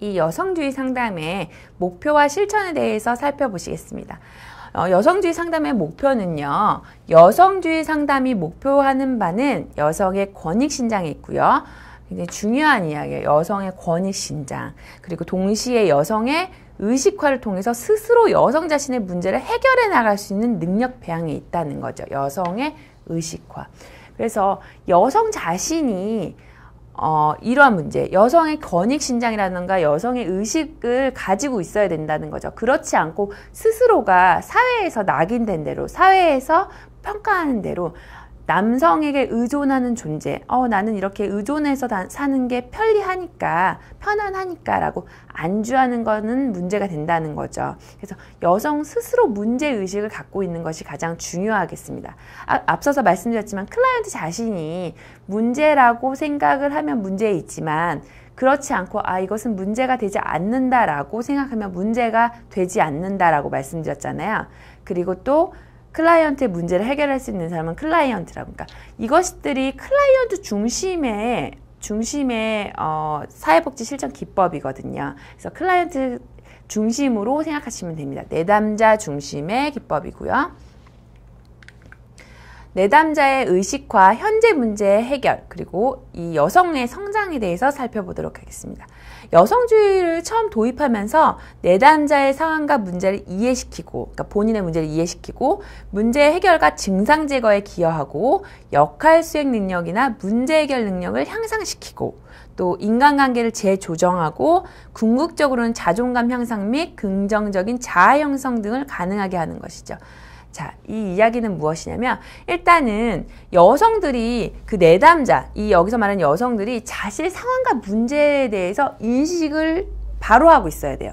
이 여성주의 상담의 목표와 실천에 대해서 살펴보시겠습니다. 여성주의 상담의 목표는요, 여성주의 상담이 목표하는 바는 여성의 권익 신장에 있고요. 굉장히 중요한 이야기예요. 여성의 권익 신장. 그리고 동시에 여성의 의식화를 통해서 스스로 여성 자신의 문제를 해결해 나갈 수 있는 능력 배양에 있다는 거죠. 여성의 의식화. 그래서 여성 자신이 이러한 문제, 여성의 권익 신장이라든가 여성의 의식을 가지고 있어야 된다는 거죠. 그렇지 않고 스스로가 사회에서 낙인된 대로, 사회에서 평가하는 대로 남성에게 의존하는 존재, 나는 이렇게 의존해서 사는 게 편리하니까, 편안하니까 라고 안주하는 거는 문제가 된다는 거죠. 그래서 여성 스스로 문제의식을 갖고 있는 것이 가장 중요하겠습니다. 앞서서 말씀드렸지만 클라이언트 자신이 문제라고 생각을 하면 문제에 있지만 그렇지 않고 이것은 문제가 되지 않는다라고 생각하면 문제가 되지 않는다라고 말씀드렸잖아요. 그리고 또 클라이언트의 문제를 해결할 수 있는 사람은 클라이언트라고. 그러니까 이것들이 클라이언트 중심의 사회복지 실천 기법이거든요. 그래서 클라이언트 중심으로 생각하시면 됩니다. 내담자 중심의 기법이고요. 내담자의 의식화, 현재 문제의 해결, 그리고 이 여성의 성장에 대해서 살펴보도록 하겠습니다. 여성주의를 처음 도입하면서 내담자의 상황과 문제를 이해시키고, 그러니까 본인의 문제를 이해시키고 문제 해결과 증상 제거에 기여하고 역할 수행 능력이나 문제 해결 능력을 향상시키고 또 인간관계를 재조정하고 궁극적으로는 자존감 향상 및 긍정적인 자아 형성 등을 가능하게 하는 것이죠. 자, 이 이야기는 무엇이냐면 일단은 여성들이 그 내담자, 이 여기서 말하는 여성들이 자신의 상황과 문제에 대해서 인식을 바로 하고 있어야 돼요.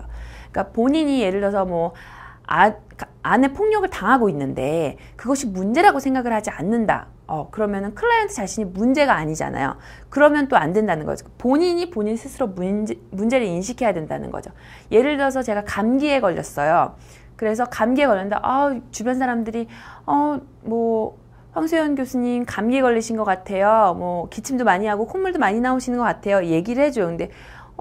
그러니까 본인이 예를 들어서 뭐 아내 폭력을 당하고 있는데 그것이 문제라고 생각을 하지 않는다. 그러면은 클라이언트 자신이 문제가 아니잖아요. 그러면 또 안 된다는 거죠. 본인이 본인 스스로 문제를 인식해야 된다는 거죠. 예를 들어서 제가 감기에 걸렸어요. 그래서 감기에 걸렸는데 주변 사람들이 뭐 황소연 교수님 감기에 걸리신 것 같아요. 뭐 기침도 많이 하고 콧물도 많이 나오시는 것 같아요. 얘기를 해줘요. 근데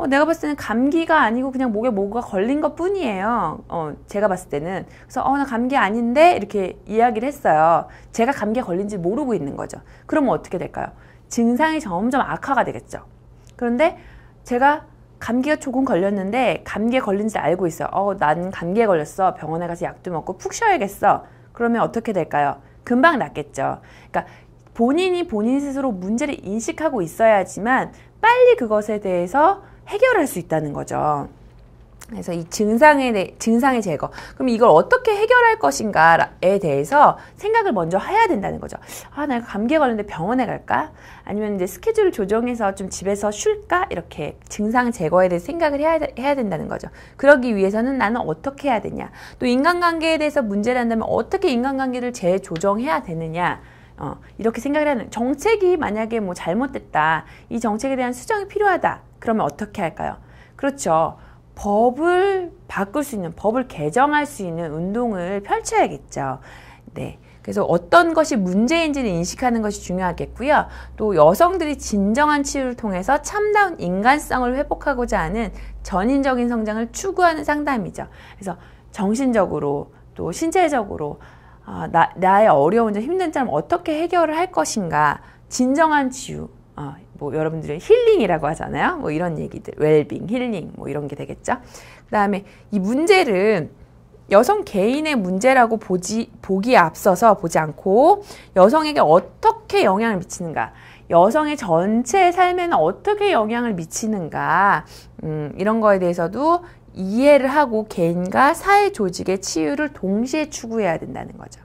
내가 봤을 때는 감기가 아니고 그냥 목에 뭐가 걸린 것 뿐이에요. 제가 봤을 때는. 그래서 나 감기 아닌데 이렇게 이야기를 했어요. 제가 감기에 걸린지 모르고 있는 거죠. 그러면 어떻게 될까요? 증상이 점점 악화가 되겠죠. 그런데 제가 감기가 조금 걸렸는데 감기에 걸린지 알고 있어요. 난 감기에 걸렸어. 병원에 가서 약도 먹고 푹 쉬어야겠어. 그러면 어떻게 될까요? 금방 낫겠죠. 그러니까 본인이 본인 스스로 문제를 인식하고 있어야지만 빨리 그것에 대해서 해결할 수 있다는 거죠. 그래서 이 증상의 제거. 그럼 이걸 어떻게 해결할 것인가에 대해서 생각을 먼저 해야 된다는 거죠. 내가 감기에 걸렸는데 병원에 갈까? 아니면 이제 스케줄을 조정해서 좀 집에서 쉴까? 이렇게 증상 제거에 대해서 생각을 해야 된다는 거죠. 그러기 위해서는 나는 어떻게 해야 되냐? 또 인간관계에 대해서 문제를 한다면 어떻게 인간관계를 재조정해야 되느냐? 이렇게 생각을 하는, 정책이 만약에 뭐 잘못됐다. 이 정책에 대한 수정이 필요하다. 그러면 어떻게 할까요? 그렇죠. 법을 바꿀 수 있는, 법을 개정할 수 있는 운동을 펼쳐야겠죠. 네. 그래서 어떤 것이 문제인지를 인식하는 것이 중요하겠고요. 또 여성들이 진정한 치유를 통해서 참다운 인간성을 회복하고자 하는 전인적인 성장을 추구하는 상담이죠. 그래서 정신적으로 또 신체적으로 나의 어려운 점, 힘든 점 어떻게 해결을 할 것인가, 진정한 치유, 뭐 여러분들이 힐링이라고 하잖아요. 뭐 이런 얘기들, 웰빙, 힐링 뭐 이런 게 되겠죠. 그 다음에 이 문제를 여성 개인의 문제라고 보기에 앞서서 보지 않고 여성에게 어떻게 영향을 미치는가, 여성의 전체 삶에는 어떻게 영향을 미치는가, 이런 거에 대해서도 이해를 하고 개인과 사회 조직의 치유를 동시에 추구해야 된다는 거죠.